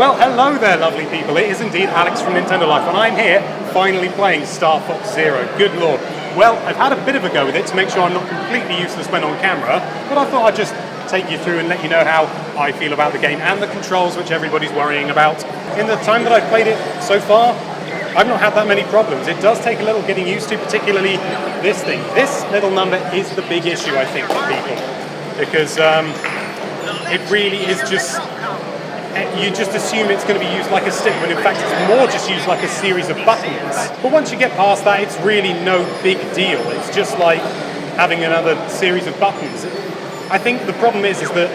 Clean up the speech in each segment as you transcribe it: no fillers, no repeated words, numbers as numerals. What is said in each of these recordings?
Well, hello there, lovely people. It is indeed Alex from Nintendo Life, and I'm here finally playing Star Fox Zero. Good lord. Well, I've had a bit of a go with it to make sure I'm not completely useless when on camera, but I thought I'd just take you through and let you know how I feel about the game and the controls, which everybody's worrying about. In the time that I've played it so far, I've not had that many problems. It does take a little getting used to, particularly this thing. This little number is the big issue, I think, for people, because it really is just... You just assume it's going to be used like a stick, when in fact it's more just used like a series of buttons. But once you get past that, it's really no big deal. It's just like having another series of buttons. I think the problem is that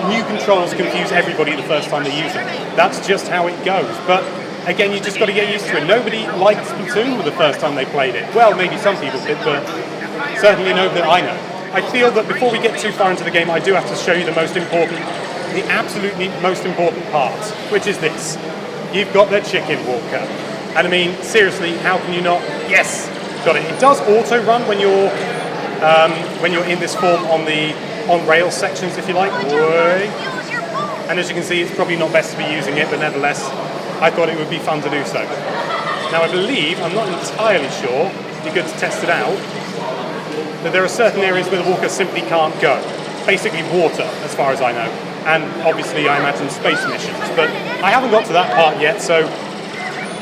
new controls confuse everybody the first time they use them. That's just how it goes. But again, you just got to get used to it. Nobody liked Splatoon the first time they played it. Well, maybe some people did, but certainly nobody I know. I feel that before we get too far into the game, I do have to show you the absolutely most important part, which is this. You've got the chicken walker. And I mean, seriously, how can you not? Yes, got it. It does auto-run when you're in this form on rail sections, if you like. And as you can see, it's probably not best to be using it, but nevertheless, I thought it would be fun to do so. Now, I believe, I'm not entirely sure, it'd be good to test it out, that there are certain areas where the walker simply can't go. Basically water, as far as I know. And obviously, I imagine space missions. But I haven't got to that part yet, so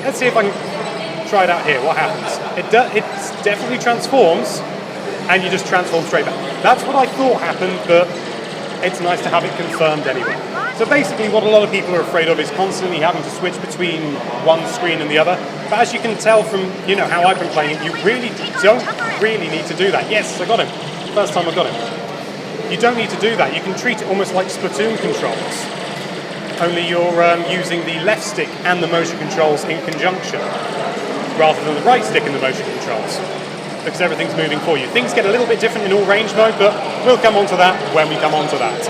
let's see if I can try it out here. What happens? It definitely transforms, and you just transform straight back. That's what I thought happened, but it's nice to have it confirmed anyway. So basically, what a lot of people are afraid of is constantly having to switch between one screen and the other. But as you can tell from how I've been playing it, you really don't need to do that. Yes, I got him. First time I got him. You don't need to do that. You can treat it almost like Splatoon controls, only you're using the left stick and the motion controls in conjunction, rather than the right stick and the motion controls, because everything's moving for you. Things get a little bit different in all range mode, but we'll come on to that when we come on to that.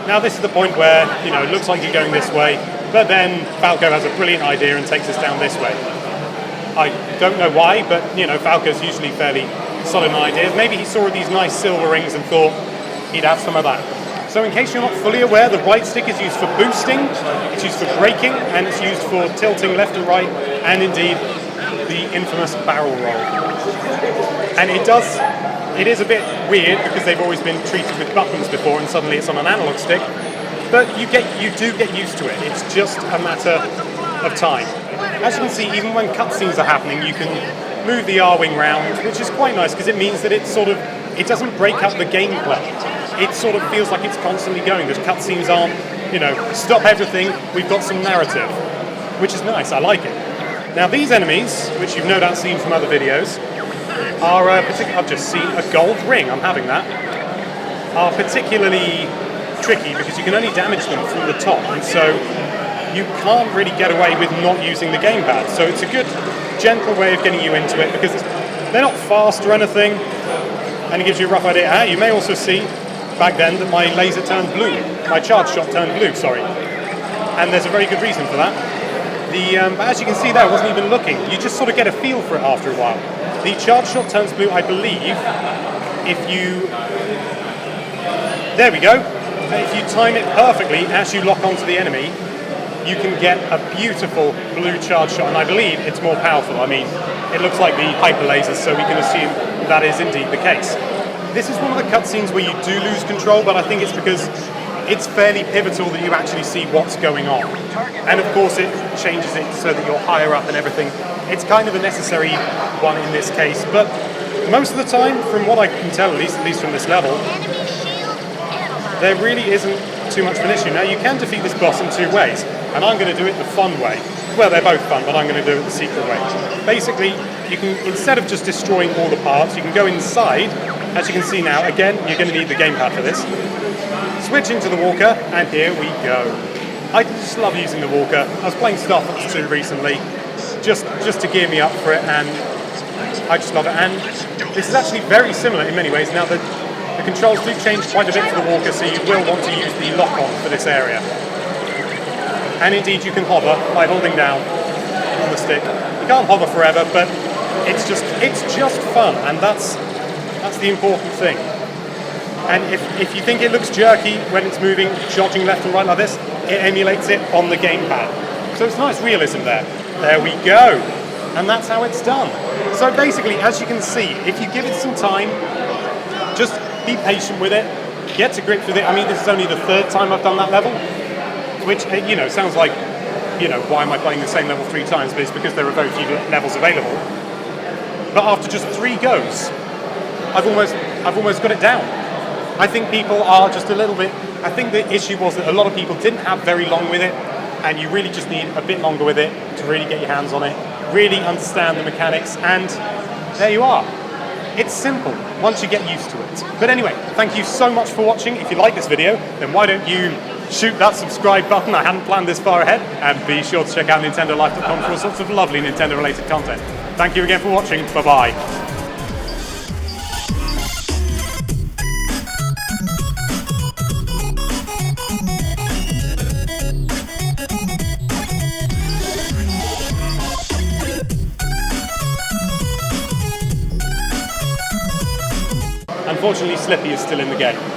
Now this is the point where, it looks like you're going this way, but then Falco has a brilliant idea and takes us down this way. I don't know why, but, Falco's usually fairly solid in ideas. Maybe he saw these nice silver rings and thought he'd have some of that. So in case you're not fully aware, the right stick is used for boosting, it's used for braking, and it's used for tilting left and right, and indeed the infamous barrel roll. And it is a bit weird because they've always been treated with buttons before and suddenly it's on an analog stick, but you do get used to it. It's just a matter of time. As you can see, even when cutscenes are happening, you can move the R-wing round, which is quite nice because it means that it doesn't break up the gameplay. It sort of feels like it's constantly going. The cutscenes aren't, stop everything, we've got some narrative, which is nice, I like it. Now these enemies, which you've no doubt seen from other videos, are I've just seen a gold ring, I'm having that, are particularly tricky because you can only damage them from the top, and so you can't really get away with not using the gamepad. So it's a good, gentle way of getting you into it because they're not fast or anything, and it gives you a rough idea. You may also see back then that my laser turned blue, my charge shot turned blue, sorry. And there's a very good reason for that. But as you can see there, I wasn't even looking. You just sort of get a feel for it after a while. The charge shot turns blue, I believe, there we go. If you time it perfectly as you lock onto the enemy, you can get a beautiful blue charge shot, and I believe it's more powerful. I mean, it looks like the hyper lasers, so we can assume that is indeed the case. This is one of the cutscenes where you do lose control, but I think it's because it's fairly pivotal that you actually see what's going on. And of course it changes it so that you're higher up and everything. It's kind of a necessary one in this case, but most of the time, from what I can tell, at least from this level, there really isn't too much of an issue. Now you can defeat this boss in two ways, and I'm going to do it the fun way. Well, they're both fun, but I'm going to do it the secret way. Basically, you can, instead of just destroying all the parts, you can go inside. As you can see now, again, you're going to need the gamepad for this. Switch into the walker, and here we go. I just love using the walker. I was playing Star Fox 2 recently, just to gear me up for it, and I just love it. And this is actually very similar in many ways. Now, the controls do change quite a bit for the walker, so you will want to use the lock-on for this area. And indeed, you can hover by holding down on the stick. You can't hover forever, but it's just fun, and that's the important thing. And if you think it looks jerky when it's moving, dodging left and right like this, it emulates it on the gamepad. So it's nice realism there. There we go. And that's how it's done. So basically, as you can see, if you give it some time, just be patient with it, get to grips with it. I mean, this is only the third time I've done that level, which, sounds like, why am I playing the same level 3 times? But it's because there are very few levels available. But after just 3 goes, I've almost got it down. I think people are just a little bit. I think the issue was that a lot of people didn't have very long with it, and you really just need a bit longer with it to really get your hands on it, really understand the mechanics, and there you are. It's simple once you get used to it. But anyway, thank you so much for watching. If you like this video, then why don't you shoot that subscribe button? I hadn't planned this far ahead. And be sure to check out NintendoLife.com for all sorts of lovely Nintendo-related content. Thank you again for watching. Bye-bye. Unfortunately, Slippy is still in the game.